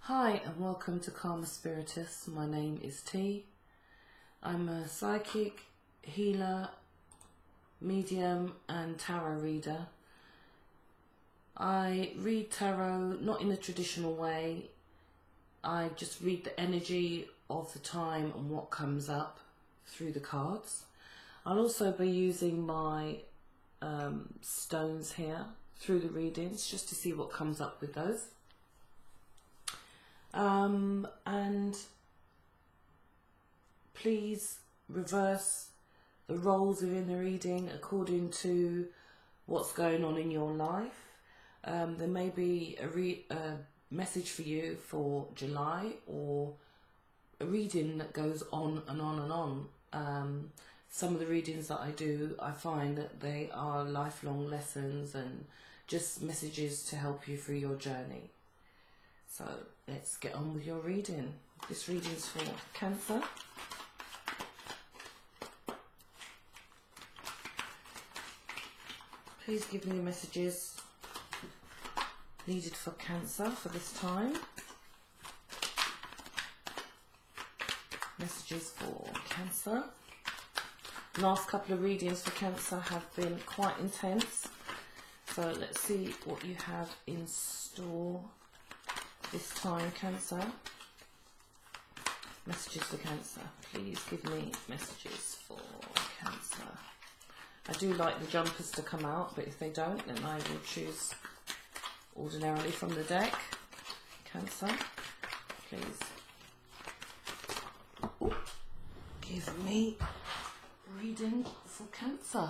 Hi and welcome to Karmaspiritus. My name is T. I'm a psychic, healer, medium and tarot reader. I read tarot not in a traditional way. I just read the energy of the time and what comes up through the cards. I'll also be using my stones here through the readings just to see what comes up with those. And please reverse the roles within the reading according to what's going on in your life. There may be a message for you for July, or a reading that goes on and on and on. Some of the readings that I do, I find that they are lifelong lessons and just messages to help you through your journey. So let's get on with your reading. This reading is for Cancer. Please give me the messages needed for Cancer for this time. Messages for Cancer. Last couple of readings for Cancer have been quite intense. So let's see what you have in store this time, Cancer. Messages for Cancer. Please give me messages for Cancer. I do like the jumpers to come out, but if they don't, then I will choose ordinarily from the deck. Cancer, please give me reading for Cancer.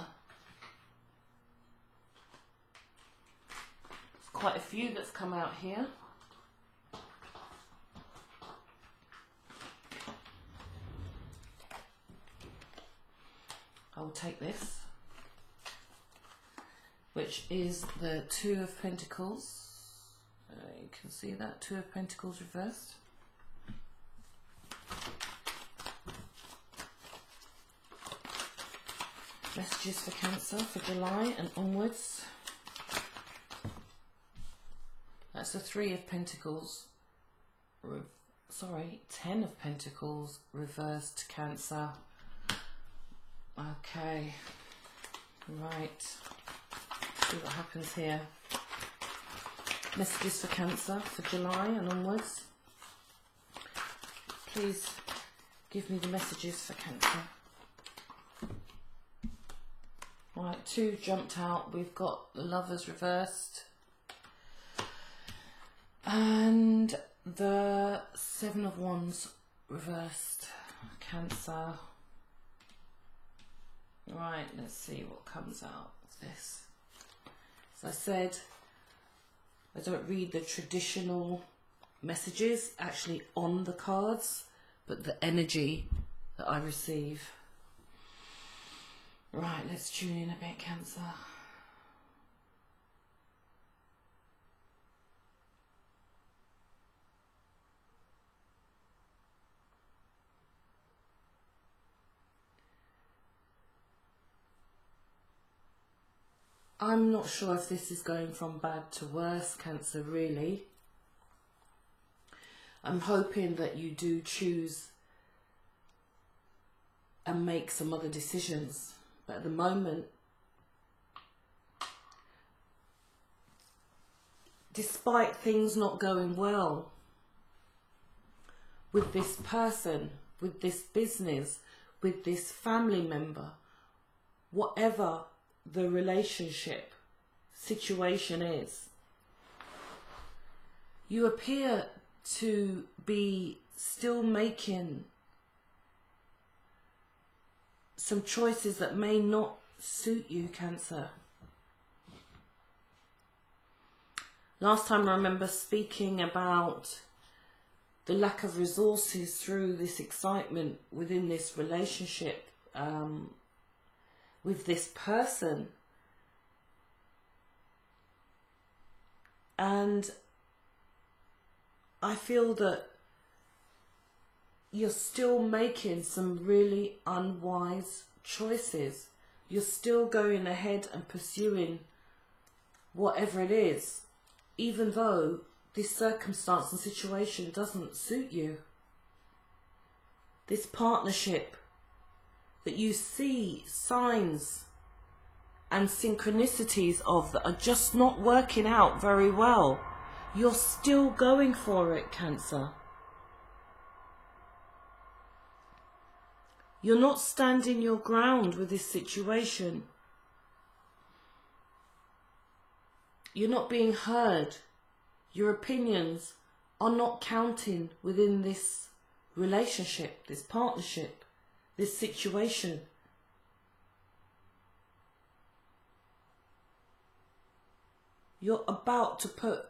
There's quite a few that's come out here. I will take this, which is the Two of Pentacles. You can see that, Two of Pentacles reversed. Messages for Cancer for July and onwards. That's the Three of Pentacles. Ten of Pentacles reversed, Cancer. Okay, right, see what happens here. Messages for Cancer for July and onwards. Please give me the messages for Cancer. Right, two jumped out. We've got the Lovers reversed and the Seven of Wands reversed, Cancer. Right, let's see what comes out of this. As I said, I don't read the traditional messages actually on the cards, but the energy that I receive. Right, let's tune in a bit, Cancer. I'm not sure if this is going from bad to worse, Cancer, really. I'm hoping that you do choose and make some other decisions. But at the moment, despite things not going well with this person, with this business, with this family member, whatever the relationship situation is, you appear to be still making some choices that may not suit you, Cancer. Last time I remember speaking about the lack of resources through this excitement within this relationship with this person, and I feel that you're still making some really unwise choices. You're still going ahead and pursuing whatever it is, even though this circumstance and situation doesn't suit you. This partnership that you see signs and synchronicities of that are just not working out very well. You're still going for it, Cancer. You're not standing your ground with this situation. You're not being heard. Your opinions are not counting within this relationship, this partnership, this situation. You're about to put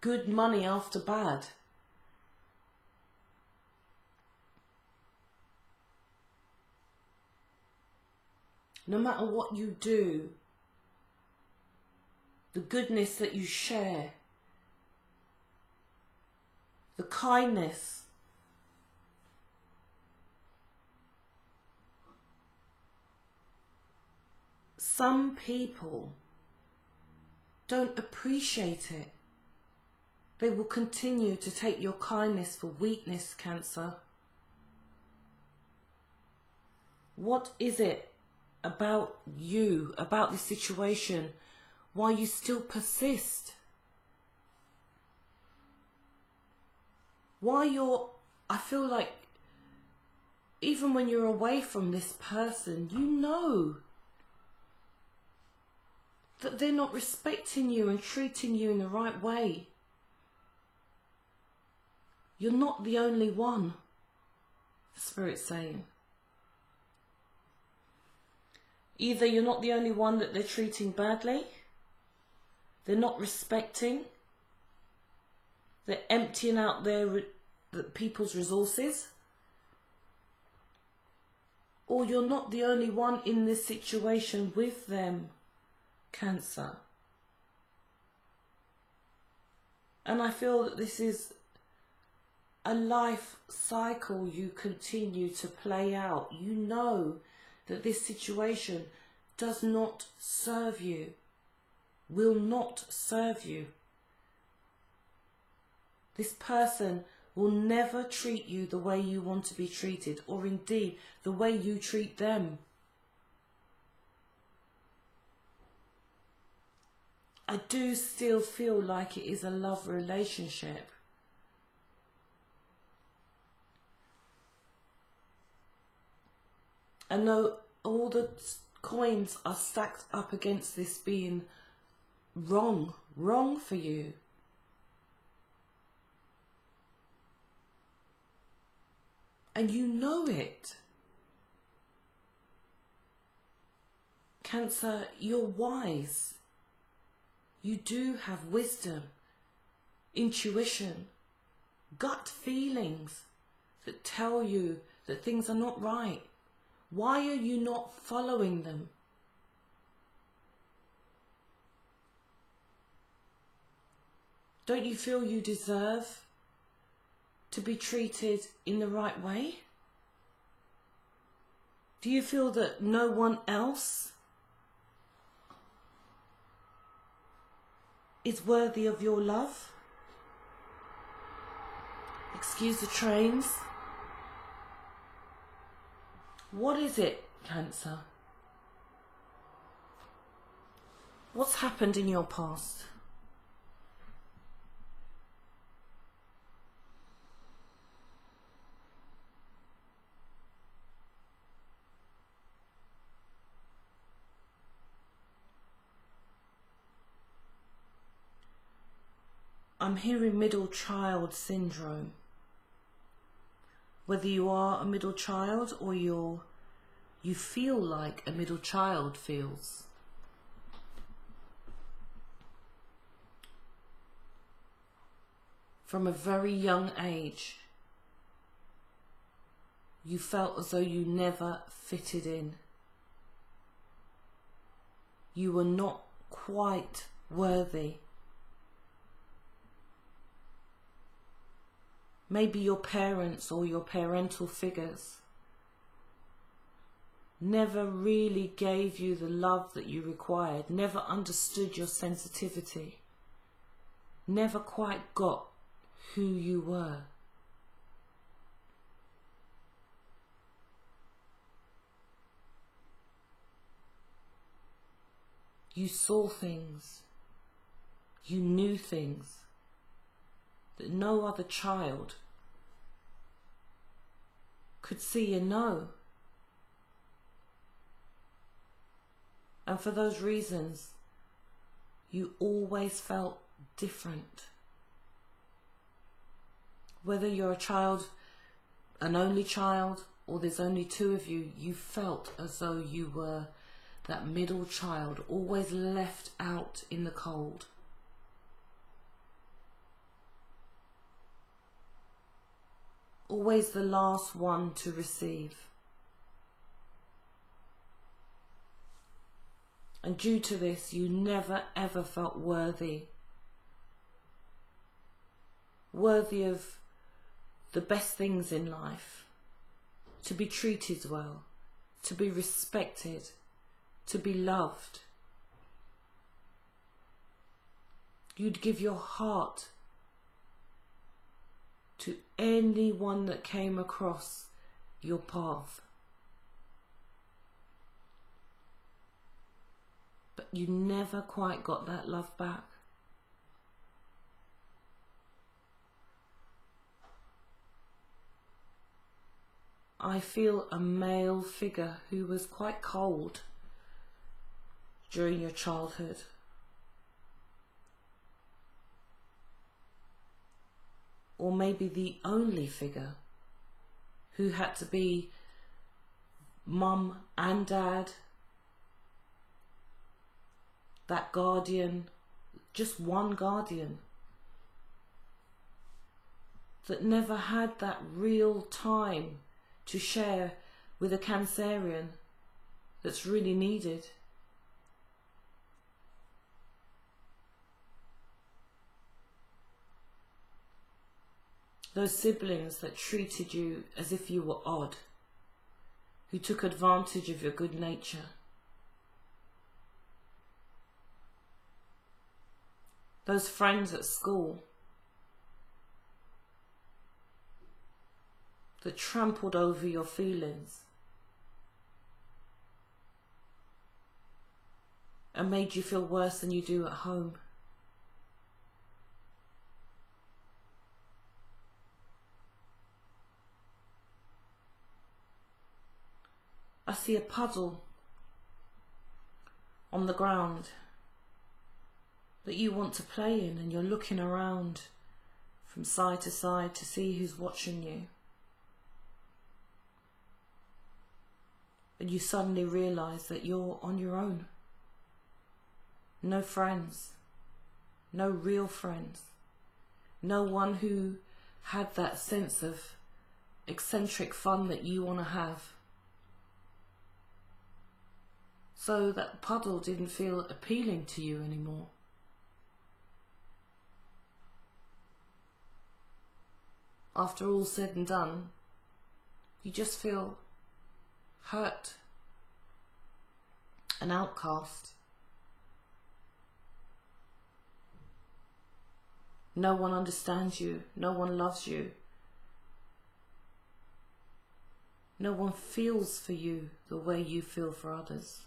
good money after bad. No matter what you do, the goodness that you share, the kindness, some people don't appreciate it. They will continue to take your kindness for weakness, Cancer. What is it about you, about this situation, why you still persist? Why I feel like even when you're away from this person, you know that they're not respecting you and treating you in the right way. You're not the only one, the Spirit's saying. Either you're not the only one that they're treating badly, they're not respecting, they're emptying out the people's resources, or you're not the only one in this situation with them, Cancer. And I feel that this is a life cycle you continue to play out. You know that this situation does not serve you, will not serve you. This person will never treat you the way you want to be treated, or indeed the way you treat them. I do still feel like it is a love relationship. I know all the coins are stacked up against this being wrong for you. And you know it. Cancer, you're wise. You do have wisdom, intuition, gut feelings that tell you that things are not right. Why are you not following them? Don't you feel you deserve to be treated in the right way? Do you feel that no one else is worthy of your love? Excuse the trains. What is it, Cancer? What's happened in your past? I'm hearing middle child syndrome. Whether you are a middle child or you feel like a middle child feels. From a very young age, you felt as though you never fitted in. You were not quite worthy. Maybe your parents or your parental figures never really gave you the love that you required, never understood your sensitivity. never quite got who you were. You saw things, you knew things that no other child could see and know. And for those reasons, you always felt different. Whether you're a child, an only child, or there's only two of you, you felt as though you were that middle child, always left out in the cold. Always the last one to receive. And due to this, you never ever felt worthy. Worthy of the best things in life. To be treated well. To be respected. To be loved. You'd give your heart to anyone that came across your path. But you never quite got that love back. I feel a male figure who was quite cold during your childhood. Or maybe the only figure who had to be mum and dad, that guardian, just one guardian, that never had that real time to share with a Cancerian that's really needed. Those siblings that treated you as if you were odd, who took advantage of your good nature. Those friends at school that trampled over your feelings and made you feel worse than you do at home. I see a puddle on the ground that you want to play in, and you're looking around from side to side to see who's watching you. And you suddenly realise that you're on your own. No friends. No real friends. No one who had that sense of eccentric fun that you want to have. So that puddle didn't feel appealing to you anymore. After all said and done, you just feel hurt, an outcast. No one understands you, no one loves you. No one feels for you the way you feel for others.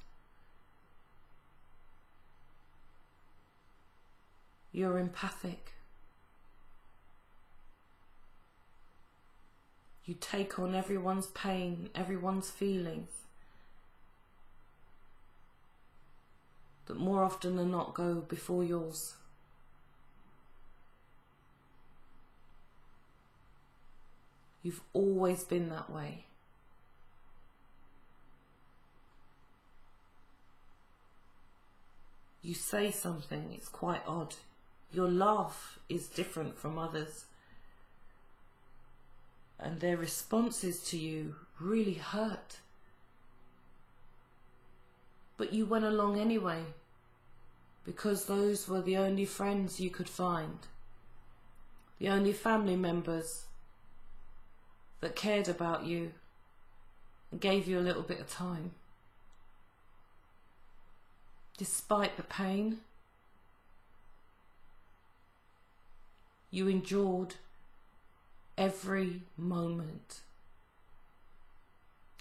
You're empathic. You take on everyone's pain, everyone's feelings, that more often than not go before yours. You've always been that way. You say something, it's quite odd. Your laugh is different from others. And their responses to you really hurt. But you went along anyway, because those were the only friends you could find. The only family members that cared about you and gave you a little bit of time. Despite the pain, You endured every moment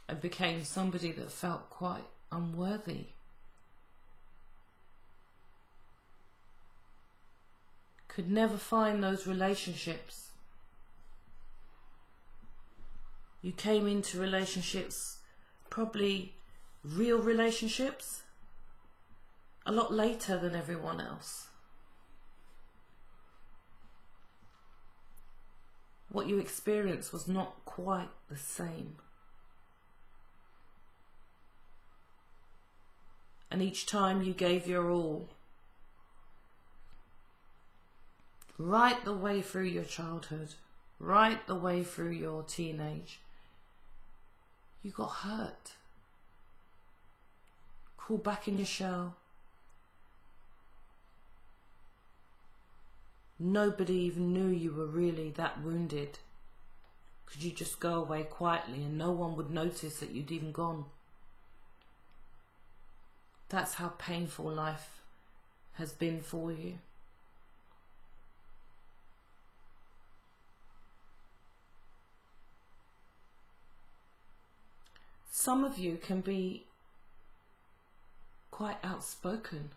and became somebody that felt quite unworthy. Could never find those relationships. You came into relationships, probably real relationships, a lot later than everyone else. What you experienced was not quite the same. And each time you gave your all, right the way through your childhood, right the way through your teenage, you got hurt. Crawled back in your shell. Nobody even knew you were really that wounded. Could you just go away quietly and no one would notice that you'd even gone? That's how painful life has been for you. Some of you can be quite outspoken.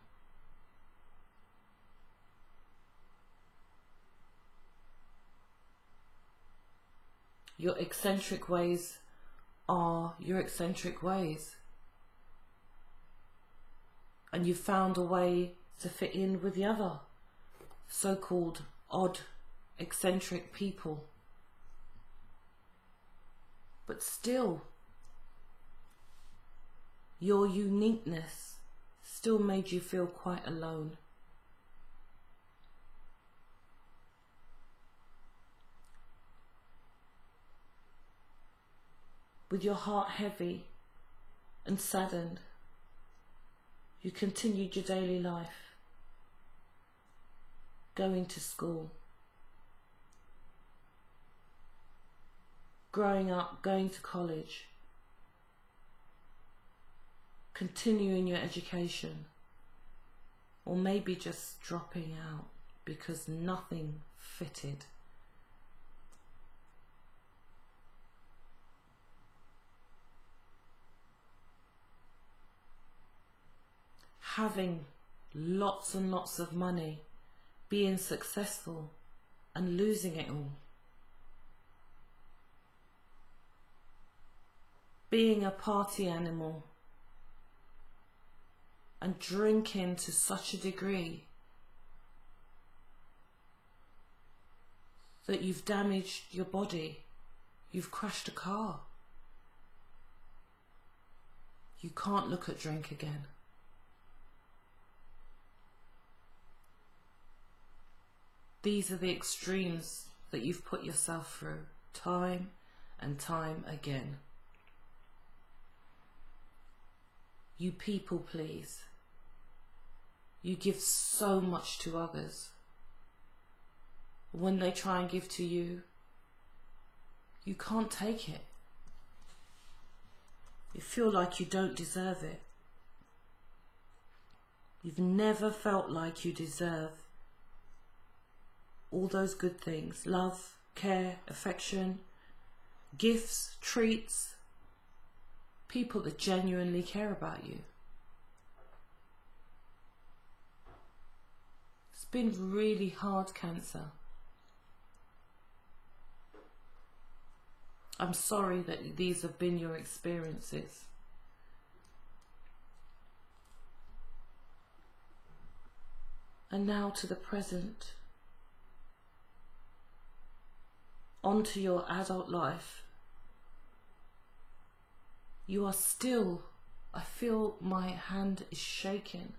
Your eccentric ways are your eccentric ways. And you found a way to fit in with the other so-called odd, eccentric people. But still, your uniqueness still made you feel quite alone. With your heart heavy and saddened, you continued your daily life, going to school, growing up, going to college, continuing your education, or maybe just dropping out because nothing fitted. Having lots and lots of money, being successful and losing it all. Being a party animal and drinking to such a degree that you've damaged your body, you've crashed a car. You can't look at drink again. These are the extremes that you've put yourself through time and time again. You people please. You give so much to others. When they try and give to you, you can't take it. You feel like you don't deserve it. You've never felt like you deserve all those good things: love, care, affection, gifts, treats, people that genuinely care about you. It's been really hard, Cancer. I'm sorry that these have been your experiences. And now to the present. On to your adult life. You are still, I feel my hand is shaking,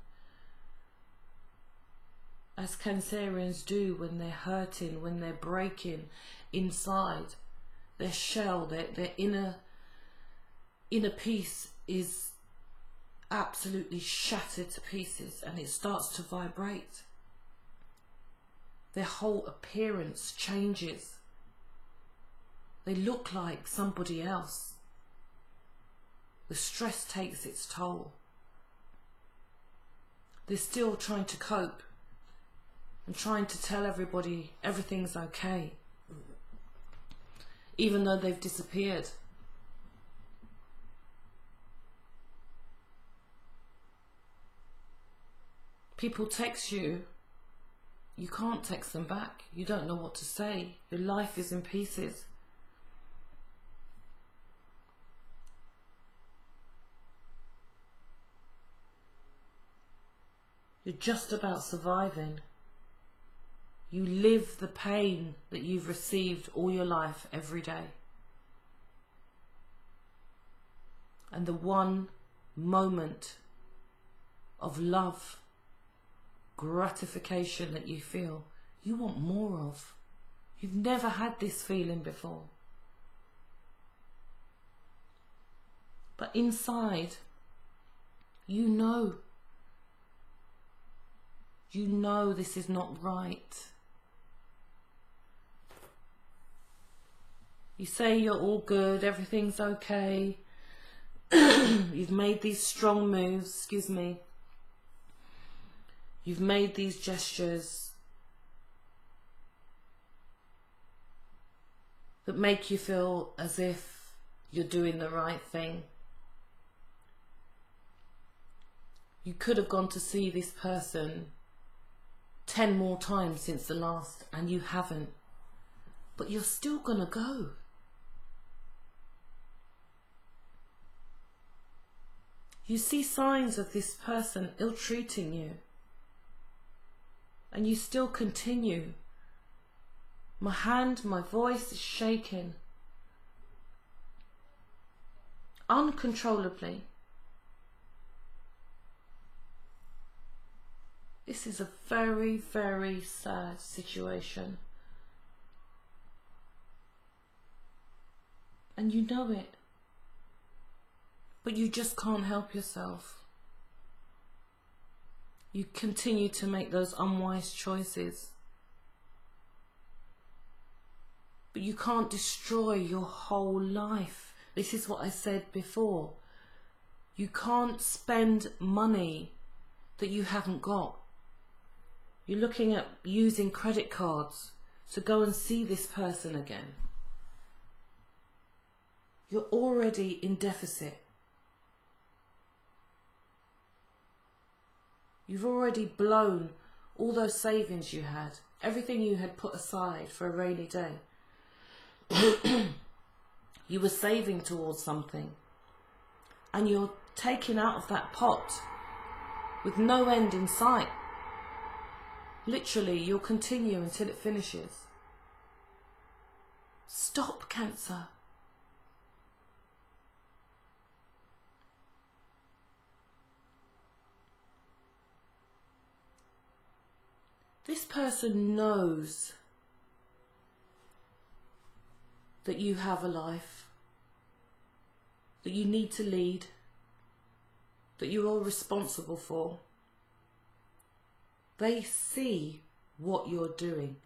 as Cancerians do when they're hurting, when they're breaking inside. Their shell, their inner piece is absolutely shattered to pieces, and it starts to vibrate. Their whole appearance changes. They look like somebody else. The stress takes its toll. They're still trying to cope and trying to tell everybody everything's okay, even though they've disappeared. People text you, you can't text them back. You don't know what to say. Your life is in pieces. You're just about surviving. You live the pain that you've received all your life, every day. And the one moment of love, gratification that you feel, you want more of. You've never had this feeling before. But inside, you know this is not right. You say you're all good, everything's okay. You've made these strong moves, excuse me. You've made these gestures that make you feel as if you're doing the right thing. You could have gone to see this person 10 more times since the last, and you haven't. But you're still gonna go. You see signs of this person ill-treating you, and you still continue. My voice is shaking uncontrollably. This is a very, very sad situation. And you know it. But you just can't help yourself. You continue to make those unwise choices. But you can't destroy your whole life. This is what I said before. You can't spend money that you haven't got. You're looking at using credit cards to go and see this person again. You're already in deficit. You've already blown all those savings you had, everything you had put aside for a rainy day. You were saving towards something, and you're taking out of that pot with no end in sight. Literally, you'll continue until it finishes. Stop, Cancer. This person knows that you have a life, that you need to lead, that you're responsible for. They see what you're doing.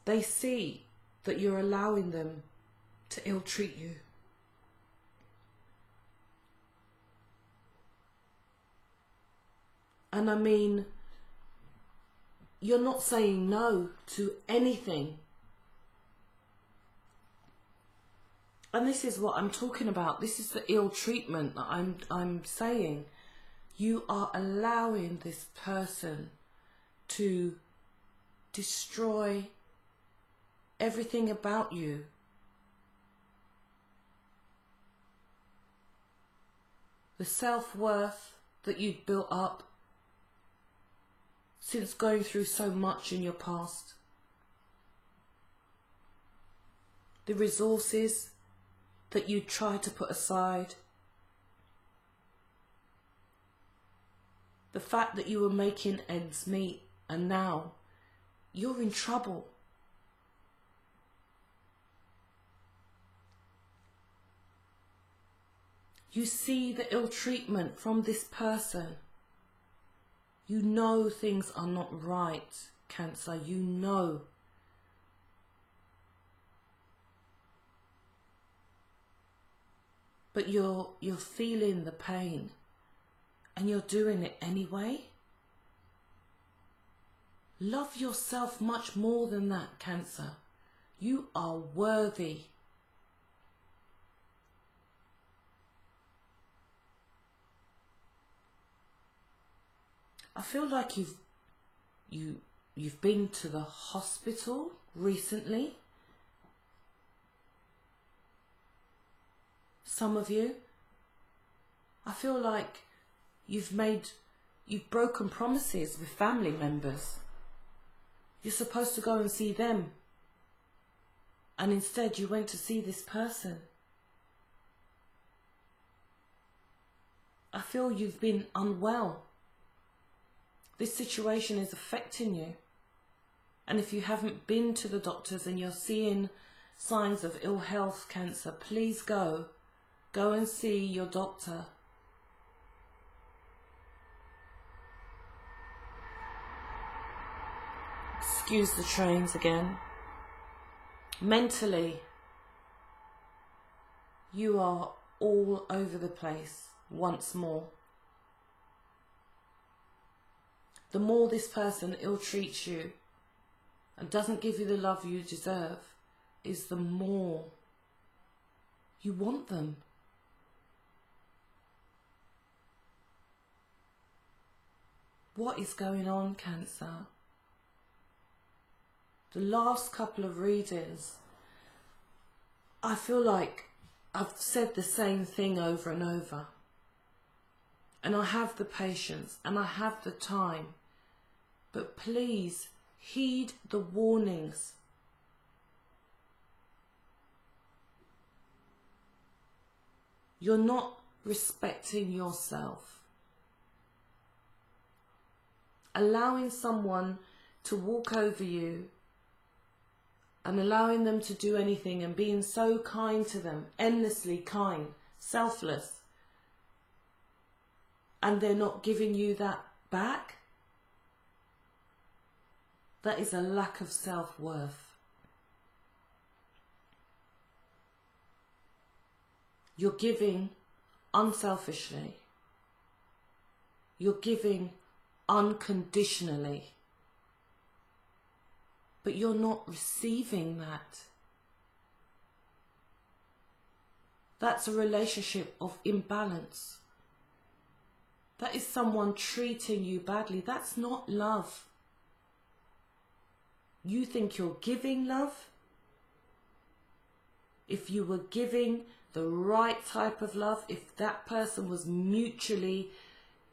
They see that you're allowing them to ill-treat you. And I mean, you're not saying no to anything. And this is what I'm talking about. This is the ill treatment that I'm saying. You are allowing this person to destroy everything about you. The self-worth that you've built up since going through so much in your past. The resources that you tried to put aside. The fact that you were making ends meet and now you're in trouble. You see the ill treatment from this person. You know things are not right, Cancer. You know. But you're feeling the pain and you're doing it anyway. Love yourself much more than that, Cancer. You are worthy. I feel like you've been to the hospital recently. Some of you. I feel like you've broken promises with family members. You're supposed to go and see them, and instead you went to see this person. I feel you've been unwell. This situation is affecting you. And if you haven't been to the doctors and you're seeing signs of ill health, Cancer, please go. Go and see your doctor. Excuse the trains again. Mentally, you are all over the place once more. The more this person ill-treats you and doesn't give you the love you deserve, is the more you want them. What is going on, Cancer? The last couple of readings, I feel like I've said the same thing over and over. And I have the patience and I have the time. But please heed the warnings. You're not respecting yourself. Allowing someone to walk over you and allowing them to do anything and being so kind to them, endlessly kind, selfless, and they're not giving you that back, that is a lack of self-worth. You're giving unselfishly. You're giving unconditionally. But you're not receiving that. That's a relationship of imbalance. That is someone treating you badly. That's not love. You think you're giving love? If you were giving the right type of love, if that person was mutually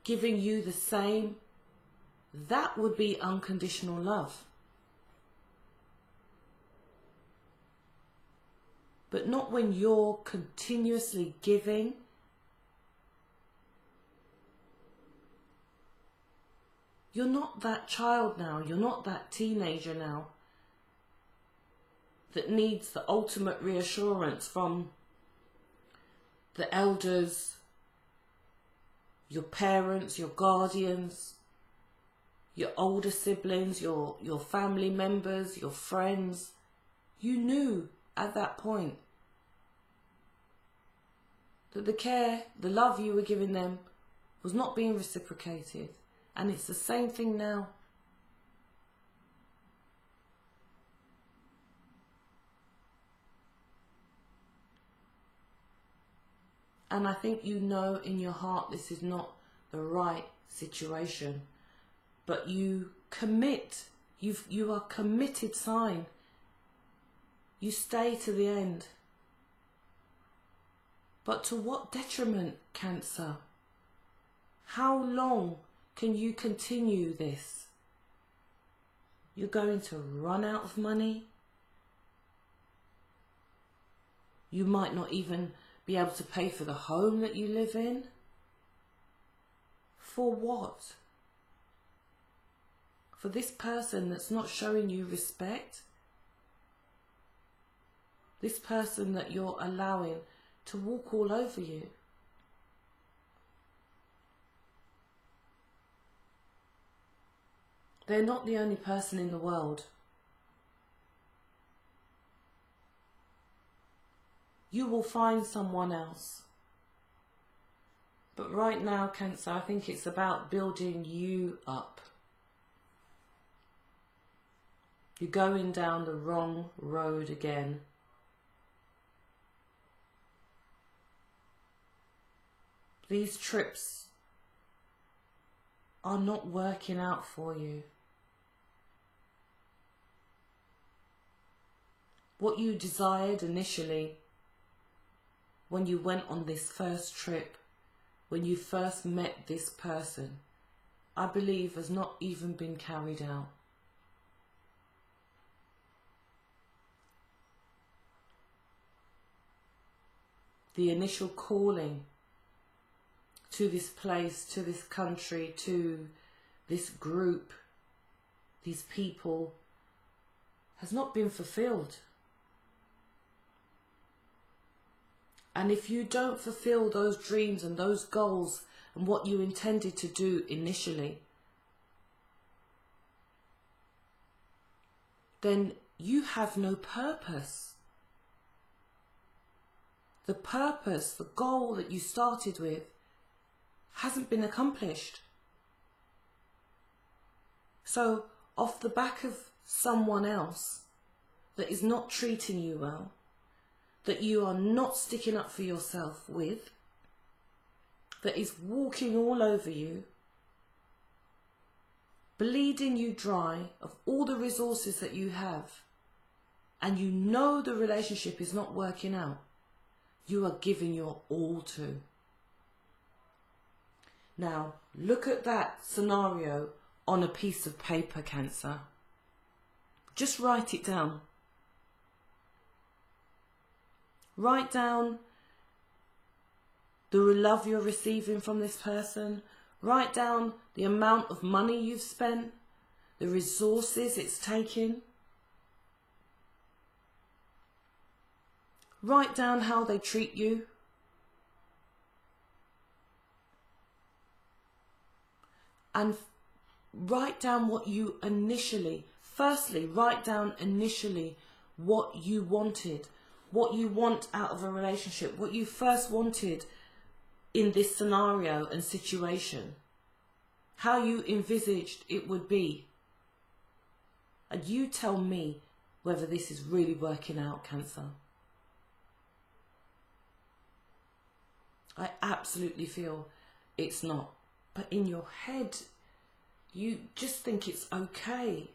giving you the same, that would be unconditional love. But not when you're continuously giving. You're not that child now. You're not that teenager now that needs the ultimate reassurance from the elders, your parents, your guardians, your older siblings, your family members, your friends. You knew at that point that the care, the love you were giving them was not being reciprocated. And it's the same thing now. And I think you know in your heart this is not the right situation. But you commit. You are committed sign. You stay to the end. But to what detriment, Cancer? How long can you continue this? You're going to run out of money. You might not even be able to pay for the home that you live in. For what? For this person that's not showing you respect? This person that you're allowing to walk all over you? They're not the only person in the world. You will find someone else. But right now, Cancer, I think it's about building you up. You're going down the wrong road again. These trips are not working out for you. What you desired initially when you went on this first trip, when you first met this person, I believe has not even been carried out. The initial calling to this place, to this country, to this group, these people, has not been fulfilled. And if you don't fulfill those dreams and those goals and what you intended to do initially, then you have no purpose. The purpose, the goal that you started with hasn't been accomplished. So off the back of someone else that is not treating you well, that you are not sticking up for yourself with, that is walking all over you, bleeding you dry of all the resources that you have, and you know the relationship is not working out, you are giving your all to. Now, look at that scenario on a piece of paper, Cancer. Just write it down. Write down the love you're receiving from this person. Write down the amount of money you've spent, the resources it's taking. Write down how they treat you. And write down what you initially, firstly, write down initially what you wanted, what you want out of a relationship, what you first wanted in this scenario and situation, how you envisaged it would be. And you tell me whether this is really working out, Cancer. I absolutely feel it's not. But in your head, you just think it's okay.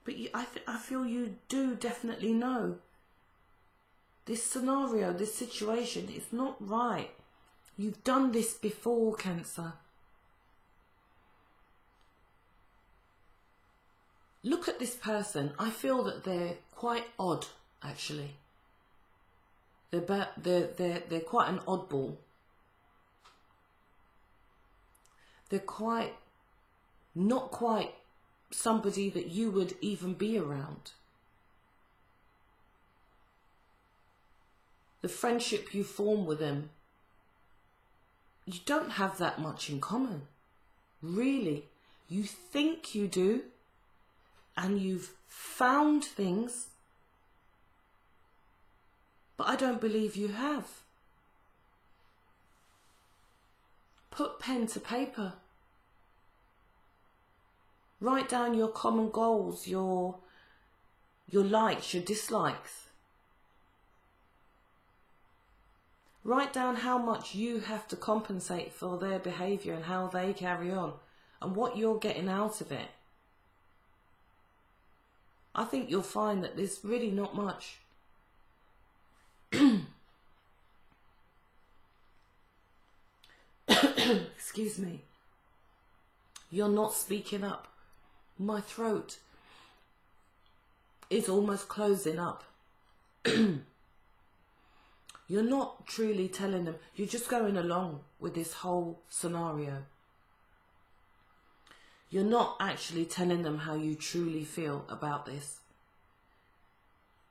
But I feel you do definitely know. This scenario, this situation is not right. You've done this before, Cancer. Look at this person. I feel that they're quite odd, actually. They're quite an oddball. They're not quite somebody that you would even be around. The friendship you form with them, you don't have that much in common. Really. You think you do, and you've found things, but I don't believe you have. Put pen to paper. Write down your common goals, your likes, your dislikes. Write down how much you have to compensate for their behaviour and how they carry on and what you're getting out of it. I think you'll find that there's really not much. Excuse me. You're not speaking up. My throat is almost closing up. You're not truly telling them. You're just going along with this whole scenario. You're not actually telling them how you truly feel about this.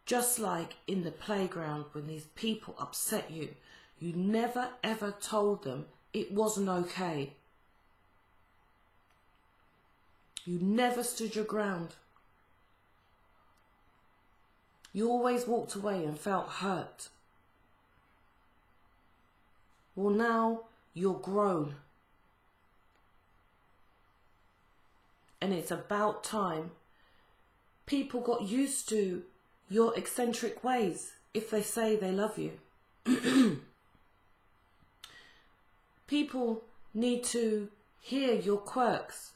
Just like in the playground when these people upset you, you never ever told them it wasn't okay. You never stood your ground. You always walked away and felt hurt. Well, now you're grown. And it's about time people got used to your eccentric ways if they say they love you. People need to hear your quirks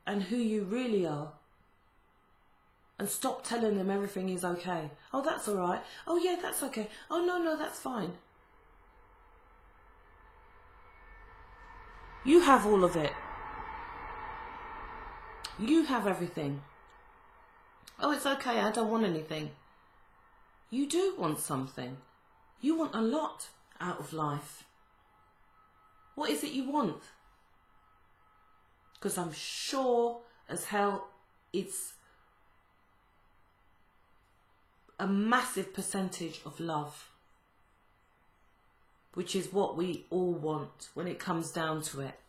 and who you really are. And stop telling them everything is okay. Oh, that's all right. Oh, yeah, that's okay. Oh, no, that's fine. You have all of it. You have everything. Oh, it's okay. I don't want anything. You do want something. You want a lot out of life. What is it you want? Because I'm sure as hell it's a massive percentage of love, which is what we all want when it comes down to it.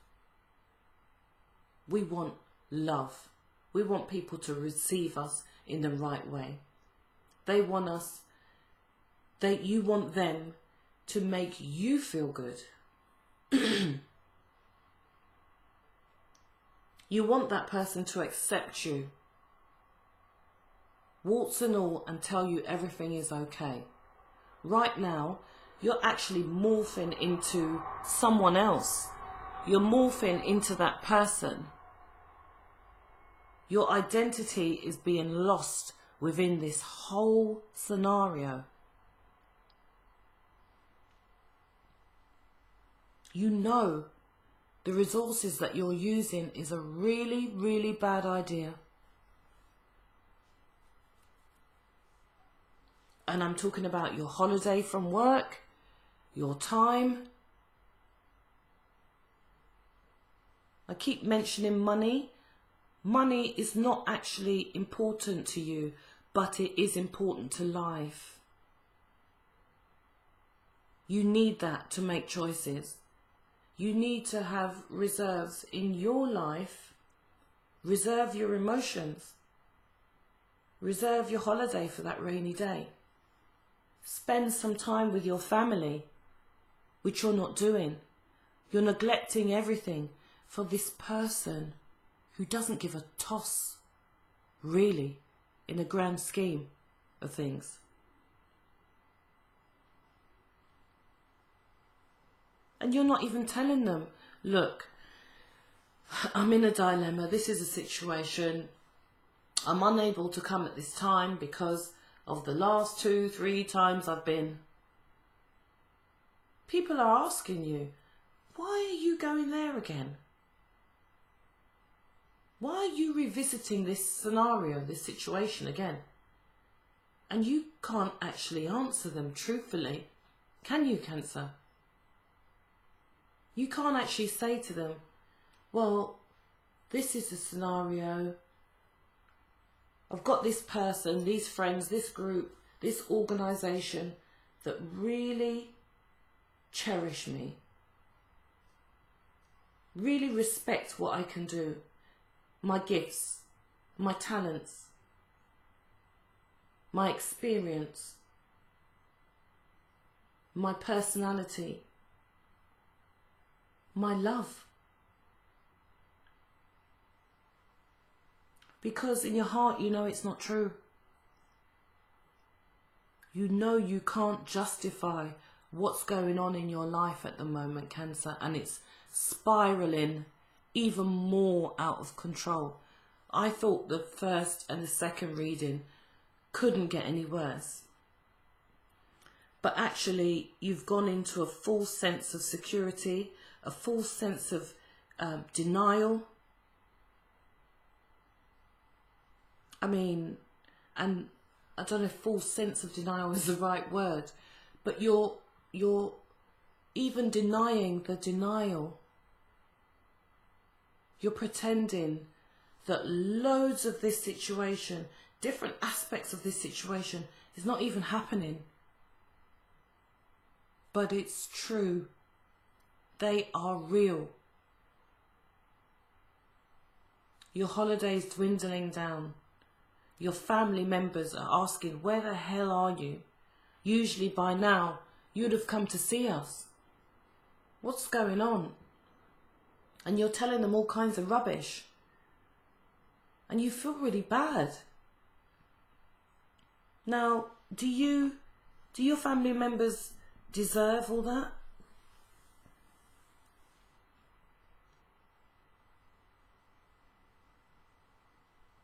We want love. We want people to receive us in the right way. They want us, you want them to make you feel good. You want that person to accept you, warts and all, and tell you everything is okay. Right now, you're actually morphing into someone else. You're morphing into that person. Your identity is being lost within this whole scenario. You know the resources that you're using is a really, really bad idea. And I'm talking about your holiday from work, your time. I keep mentioning money. Money is not actually important to you, but it is important to life. You need that to make choices. You need to have reserves in your life. Reserve your emotions. Reserve your holiday for that rainy day. Spend some time with your family, which you're not doing. You're neglecting everything for this person who doesn't give a toss, really, in the grand scheme of things. And you're not even telling them, look, I'm in a dilemma, this is a situation, I'm unable to come at this time because of the last 2-3 times I've been. People are asking you, why are you going there again? Why are you revisiting this scenario, this situation again? And you can't actually answer them truthfully. Can you, Cancer? You can't actually say to them, well, this is the scenario. I've got this person, these friends, this group, this organisation that really cherish me, really respect what I can do, my gifts, my talents, my experience, my personality, my love. Because in your heart you know it's not true. You know you can't justify what's going on in your life at the moment, Cancer, and it's spiraling even more out of control. I thought the first and the second reading couldn't get any worse. But actually you've gone into a false sense of security, a false sense of denial. I mean, and I don't know if false sense of denial is the right word, but you're even denying the denial. You're pretending that loads of this situation, different aspects of this situation, is not even happening. But it's true. They are real. Your holiday's dwindling down. Your family members are asking, where the hell are you? Usually by now, you'd have come to see us. What's going on? And you're telling them all kinds of rubbish. and you feel really bad. Now, do your family members deserve all that?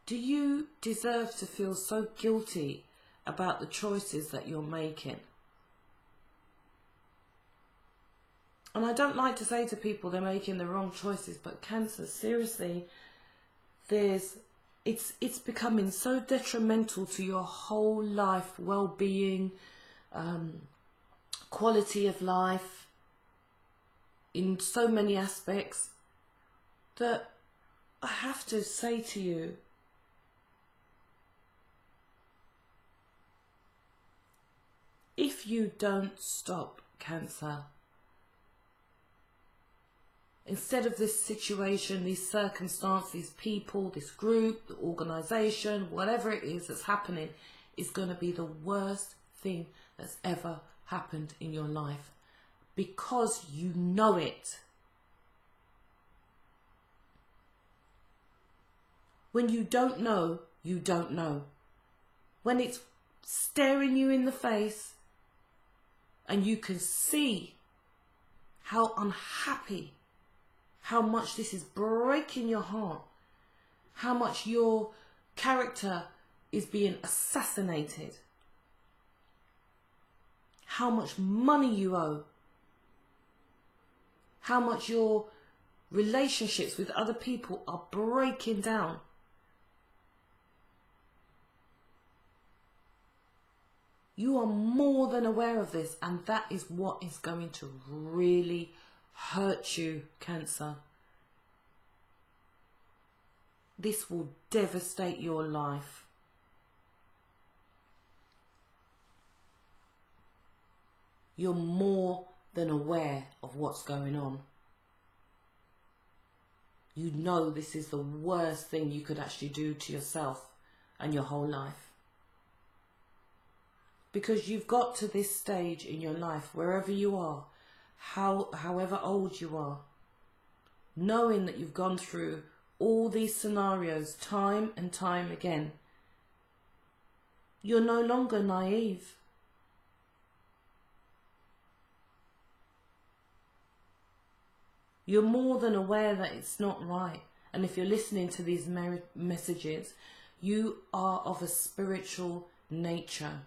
Do you deserve to feel so guilty about the choices that you're making? And I don't like to say to people they're making the wrong choices, but Cancer, seriously, it's becoming so detrimental to your whole life, well-being, quality of life, in so many aspects, that I have to say to you, if you don't stop, Cancer, instead of this situation, these circumstances, these people, this group, the organisation, whatever it is that's happening, is going to be the worst thing that's ever happened in your life. Because you know it. When you don't know, you don't know. When it's staring you in the face and you can see how unhappy, how much this is breaking your heart, how much your character is being assassinated, how much money you owe, how much your relationships with other people are breaking down. You are more than aware of this, and that is what is going to really hurt you, Cancer. This will devastate your life. You're more than aware of what's going on. You know this is the worst thing you could actually do to yourself and your whole life. Because you've got to this stage in your life, wherever you are, however old you are, knowing that you've gone through all these scenarios time and time again, you're no longer naive. You're more than aware that it's not right. And if you're listening to these messages, you are of a spiritual nature.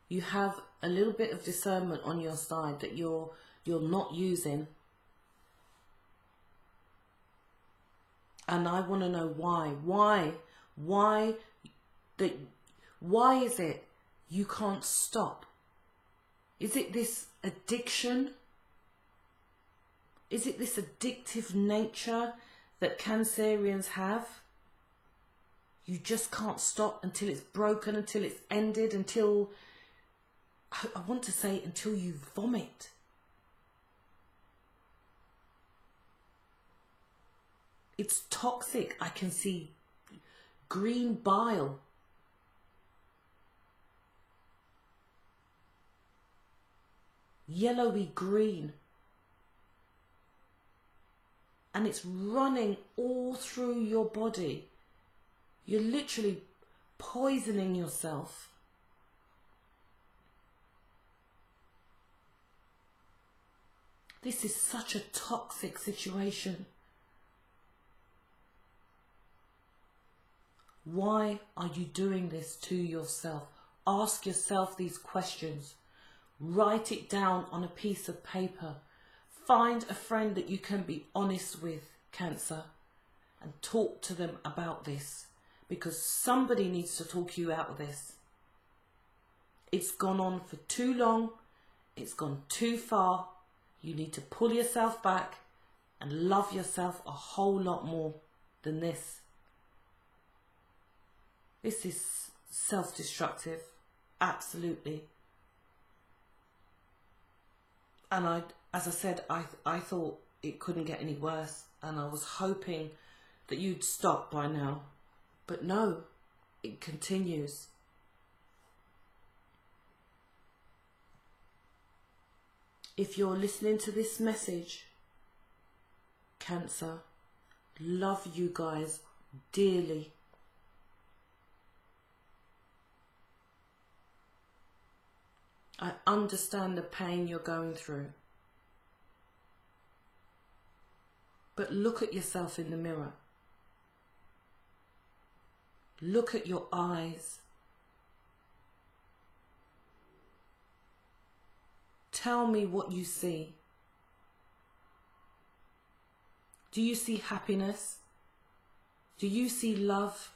You have a little bit of discernment on your side that you're not using. And I want to know why. Why is it you can't stop? Is it this addiction? Is it this addictive nature that Cancerians have? You just can't stop until it's broken, until it's ended, until, I want to say, until you vomit. It's toxic. I can see green bile. Yellowy green. And it's running all through your body. You're literally poisoning yourself. This is such a toxic situation. Why are you doing this to yourself? Ask yourself these questions. Write it down on a piece of paper. Find a friend that you can be honest with, Cancer, and talk to them about this, because somebody needs to talk you out of this. It's gone on for too long. It's gone too far. You need to pull yourself back and love yourself a whole lot more than this. This is self-destructive, absolutely. And as I said, I thought it couldn't get any worse, and I was hoping that you'd stop by now. But no, it continues. If you're listening to this message, Cancer, love you guys dearly. I understand the pain you're going through. But look at yourself in the mirror. Look at your eyes. Tell me what you see. Do you see happiness? Do you see love?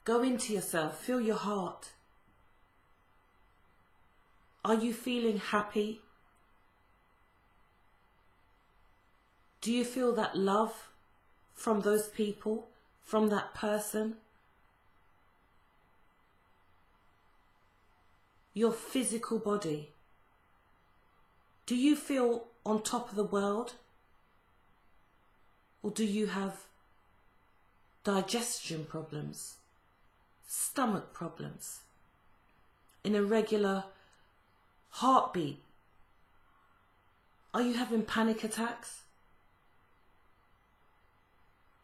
Go into yourself, feel your heart. Are you feeling happy? Do you feel that love from those people, from that person? Your physical body. Do you feel on top of the world? Or do you have digestion problems, stomach problems, an irregular heartbeat? Are you having panic attacks?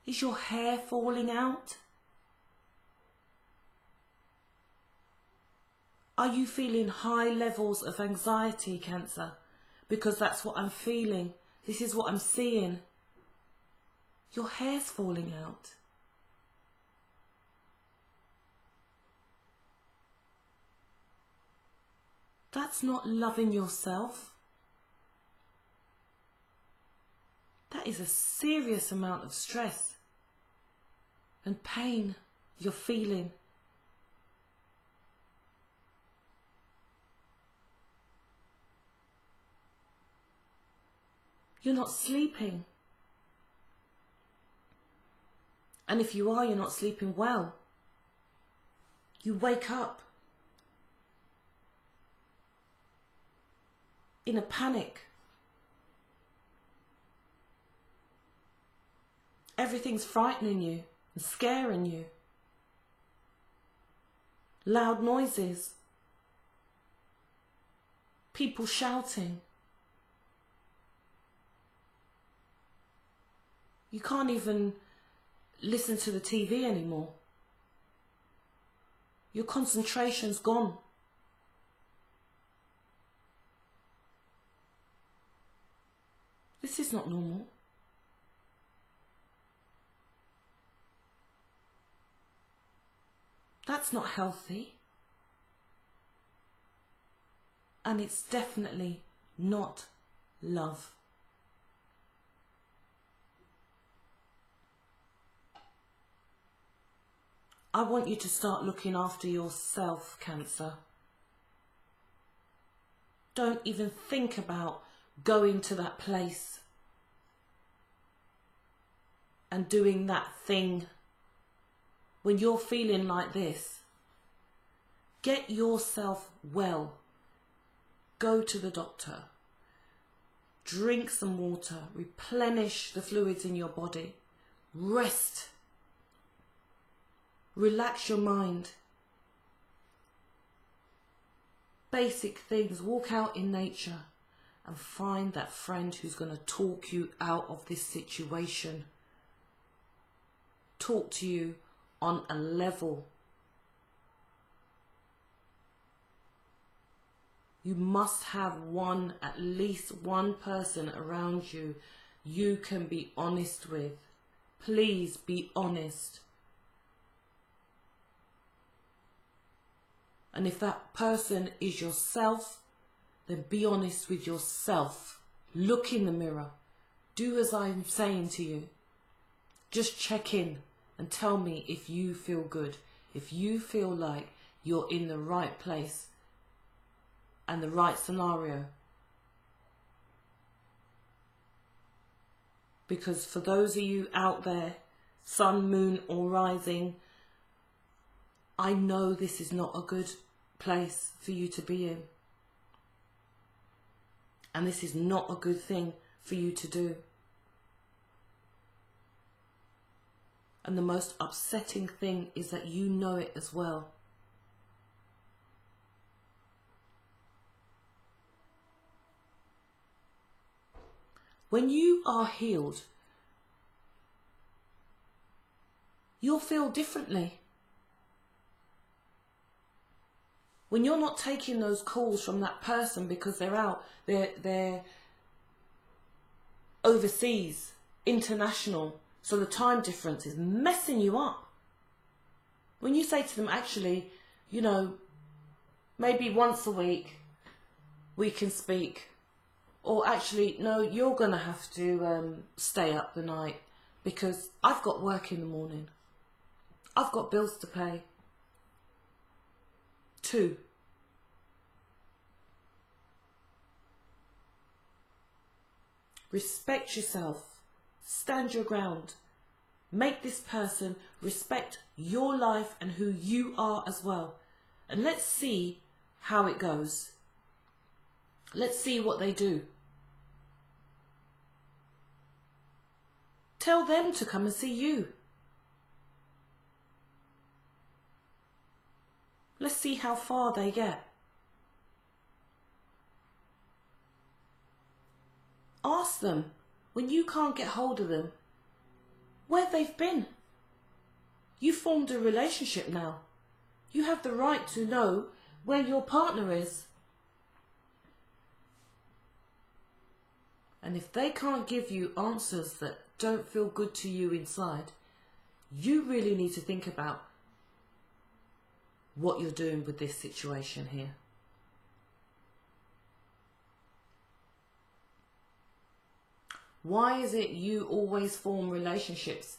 Is your hair falling out? Are you feeling high levels of anxiety, Cancer? Because that's what I'm feeling. This is what I'm seeing. Your hair's falling out. That's not loving yourself. That is a serious amount of stress and pain you're feeling. You're not sleeping. And if you are, you're not sleeping well. You wake up in a panic. Everything's frightening you and scaring you. Loud noises. People shouting. You can't even listen to the TV anymore. Your concentration's gone. This is not normal. That's not healthy. And it's definitely not love. I want you to start looking after yourself, Cancer. Don't even think about going to that place and doing that thing. When you're feeling like this, get yourself well. Go to the doctor. Drink some water. Replenish the fluids in your body. Rest. Relax your mind. Basic things. Walk out in nature and find that friend who's going to talk you out of this situation. Talk to you on a level. You must have at least one person around you you can be honest with. Please be honest. And if that person is yourself, then be honest with yourself. Look in the mirror. Do as I'm saying to you. Just check in and tell me if you feel good. If you feel like you're in the right place and the right scenario. Because for those of you out there, sun, moon or rising, I know this is not a good place for you to be in. And this is not a good thing for you to do. And the most upsetting thing is that you know it as well. When you are healed, you'll feel differently. When you're not taking those calls from that person because they're out, they're overseas, international, so the time difference is messing you up. When you say to them, actually, you know, maybe once a week we can speak, or actually, no, you're going to have to stay up the night because I've got work in the morning. I've got bills to pay. 2. Respect yourself. Stand your ground. Make this person respect your life and who you are as well. And let's see how it goes. Let's see what they do. Tell them to come and see you. Let's see how far they get. Ask them, when you can't get hold of them, where they've been. You formed a relationship now. You have the right to know where your partner is. And if they can't give you answers that don't feel good to you inside, you really need to think about what you're doing with this situation here. Why is it you always form relationships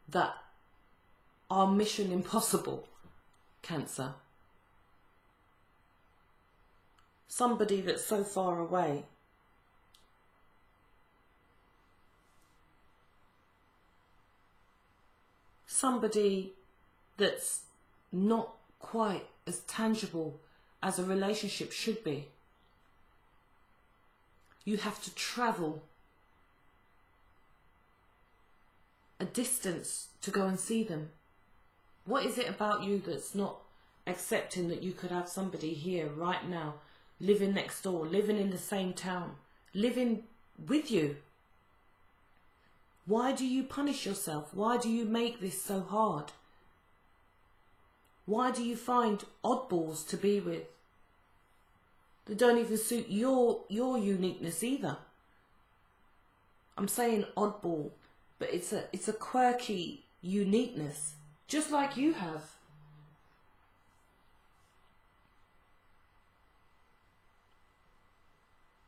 that are mission impossible, Cancer? Somebody that's so far away. Somebody that's not quite as tangible as a relationship should be. You have to travel a distance to go and see them. What is it about you that's not accepting that you could have somebody here right now, living next door, living in the same town, living with you? Why do you punish yourself? Why do you make this so hard? Why do you find oddballs to be with? They don't even suit your uniqueness either. I'm saying oddball, but it's a quirky uniqueness, just like you have.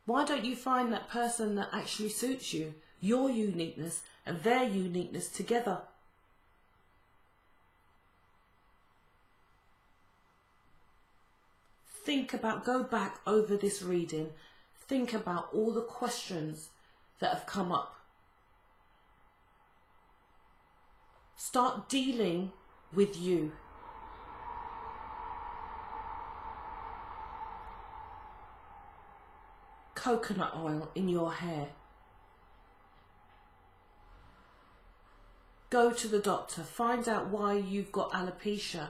Why don't you find that person that actually suits you, your uniqueness and their uniqueness together? Think about, go back over this reading, think about all the questions that have come up. Start dealing with you. Coconut oil in your hair. Go to the doctor, find out why you've got alopecia.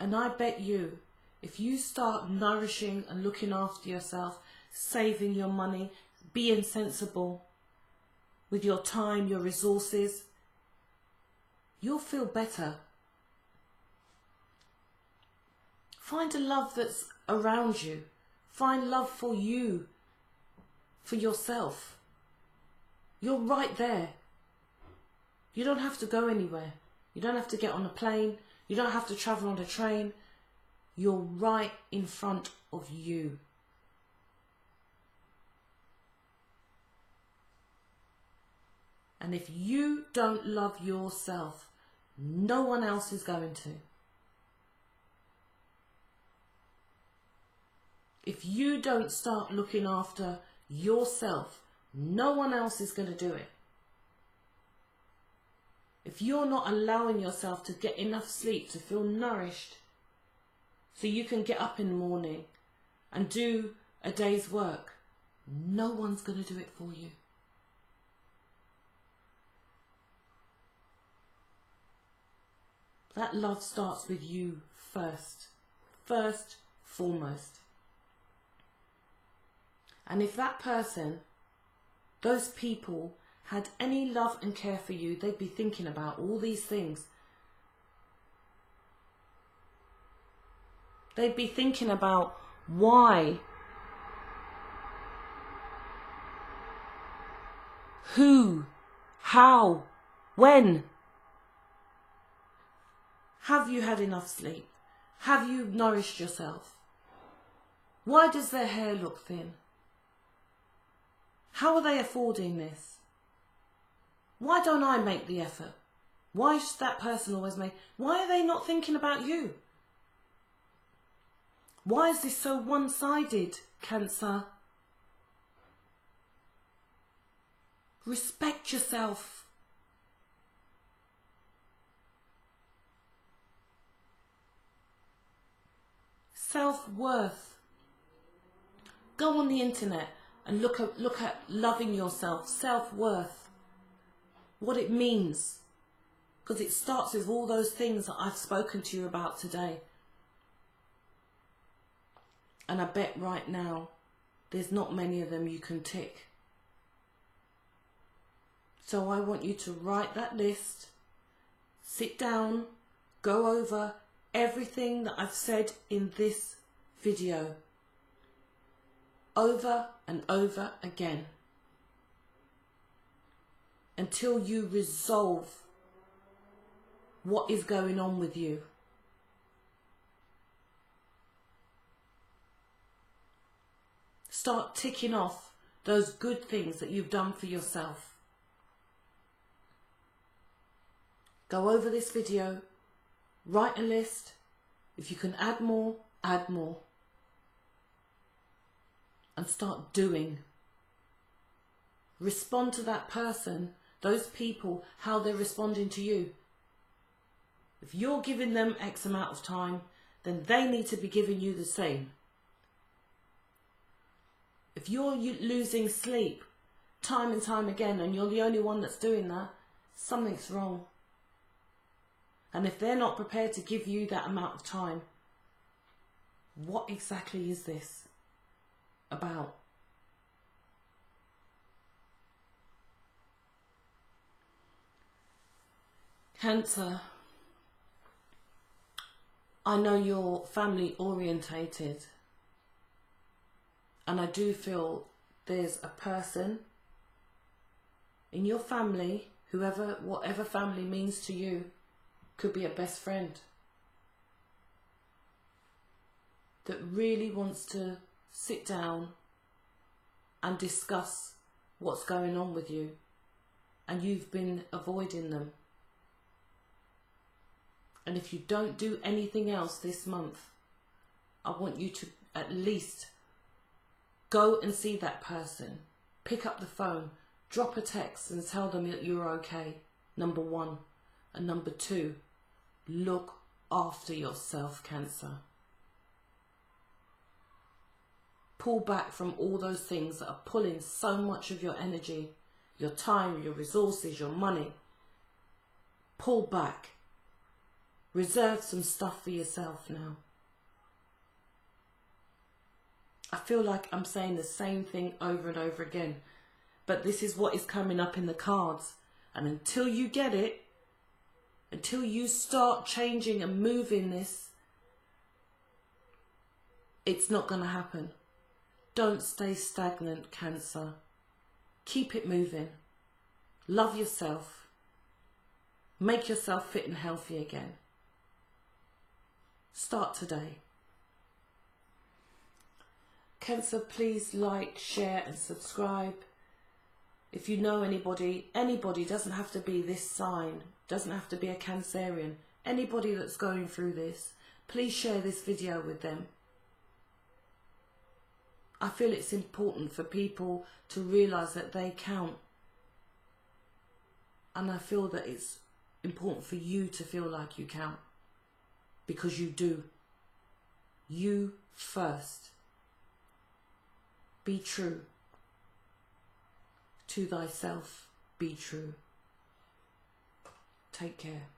And I bet you, if you start nourishing and looking after yourself, saving your money, being sensible with your time, your resources, you'll feel better. Find a love that's around you. Find love for you, for yourself. You're right there. You don't have to go anywhere. You don't have to get on a plane. You don't have to travel on a train. You're right in front of you. And if you don't love yourself, no one else is going to. If you don't start looking after yourself, no one else is going to do it. If you're not allowing yourself to get enough sleep to feel nourished, so you can get up in the morning and do a day's work. No one's going to do it for you. That love starts with you first. First, foremost. And if that person, those people, had any love and care for you, they'd be thinking about all these things. They'd be thinking about why, who, how, when. Have you had enough sleep? Have you nourished yourself? Why does their hair look thin? How are they affording this? Why don't I make the effort? Why should that person always make? Why are they not thinking about you? Why is this so one-sided, Cancer? Respect yourself. Self-worth. Go on the internet and look at loving yourself, self-worth, what it means. Because it starts with all those things that I've spoken to you about today. And I bet right now, there's not many of them you can tick. So I want you to write that list, sit down, go over everything that I've said in this video, over and over again, until you resolve what is going on with you. Start ticking off those good things that you've done for yourself. Go over this video, write a list. If you can add more, add more. And start doing. Respond to that person, those people, how they're responding to you. If you're giving them X amount of time, then they need to be giving you the same. If you're losing sleep time and time again and you're the only one that's doing that, something's wrong. And if they're not prepared to give you that amount of time, what exactly is this about? Cancer, I know you're family orientated, and I do feel there's a person in your family, whatever family means to you, could be a best friend, that really wants to sit down and discuss what's going on with you, and you've been avoiding them. And if you don't do anything else this month, I want you to at least go and see that person. Pick up the phone, drop a text and tell them that you're okay, number one. And number two, look after yourself, Cancer. Pull back from all those things that are pulling so much of your energy, your time, your resources, your money. Pull back. Reserve some stuff for yourself now. I feel like I'm saying the same thing over and over again, but this is what is coming up in the cards. And until you get it, until you start changing and moving this, it's not going to happen. Don't stay stagnant, Cancer. Keep it moving. Love yourself. Make yourself fit and healthy again. Start today. Cancer, please like, share and subscribe. If you know anybody, doesn't have to be this sign, doesn't have to be a Cancerian, anybody that's going through this, please share this video with them. I feel it's important for people to realise that they count. And I feel that it's important for you to feel like you count. Because you do. you first. Be true. To thyself be true. Take care.